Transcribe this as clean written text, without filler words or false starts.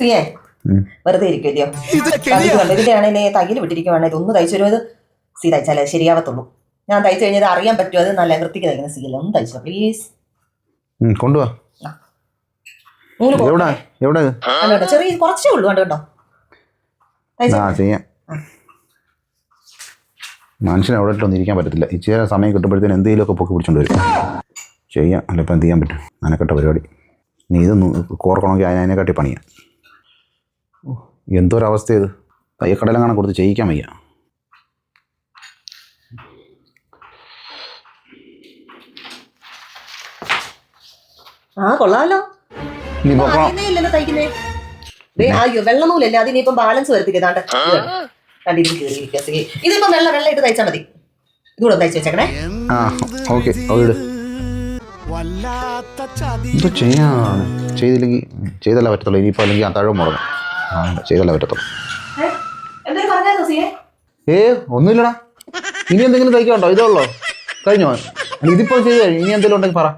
സിയെ വെറുതെ ഇരിക്കുമല്ലയോ? ഇതിന്റെ ആണെങ്കിൽ തയ്യൽ വിട്ടിരിക്കുവാണെങ്കിൽ ഇതൊന്ന് തയ്ച്ചു വരുമ്പോൾ സി തയ്ച്ചാലേ ശരിയാവത്തുള്ളൂ. ഞാൻ തയ്ച്ചു കഴിഞ്ഞത് അറിയാൻ പറ്റുമോ? അത് നല്ല വൃത്തിക്ക് തയ്ക്കുന്ന സീല ഒന്ന് തയ്ച്ചോ പ്ലീസ്. കൊണ്ടുപോവാ. ചെറിയ കുറച്ചേ ഉള്ളൂ കേട്ടോ. ചെയ്യാം. മനുഷ്യനെ എവിടെ ഇട്ടൊന്നും ഇരിക്കാൻ പറ്റത്തില്ല. ഇച്ചിരി സമയം കിട്ടുമ്പോഴത്തേന് എന്തെങ്കിലുമൊക്കെ പൊക്കി പിടിച്ചോണ്ട് വരും. ചെയ്യാം. അല്ല ഇപ്പം എന്ത് ചെയ്യാൻ പറ്റും? അനക്കെട്ട പരിപാടി. നീ ഇതൊന്ന് കോർക്കണമെങ്കിൽ അതിനെക്കാട്ടി പണിയാം. എന്തോരവസ്ഥ ഇത്. തയ്യക്കടയിലും കാണാൻ കൊടുത്ത് ചെയ്യിക്കാൻ വയ്യ. കൊള്ളാലോ. വെള്ള നൂലല്ലേ അതിനിപ്പം ബാലൻസ് വരുത്തിക്കാണ്ട് ഇതിപ്പോ വെള്ള ഇട്ട് തയ്ച്ചാൽ മതി. ഇതുകൂടെ തയ്ച്ചു വെച്ചേക്കണേ. ഇത് ചെയ്യാനാണ്. ചെയ്തില്ലെങ്കിൽ ചെയ്തല്ല പറ്റത്തുള്ളൂ. ഇനിയിപ്പോൾ അല്ലെങ്കിൽ ആ തഴവ് മുടങ്ങും. ചെയ്തല്ല പറ്റത്തുള്ളൂ. ഒന്നുമില്ലടാ. ഇനി എന്തെങ്കിലും തയ്ക്കാണ്ടോ? ഇതേ ഉള്ളോ? കഴിഞ്ഞോ? ഇതിപ്പോ ചെയ്ത് കഴിഞ്ഞു. ഇനി എന്തെങ്കിലും ഉണ്ടെങ്കിൽ പറ.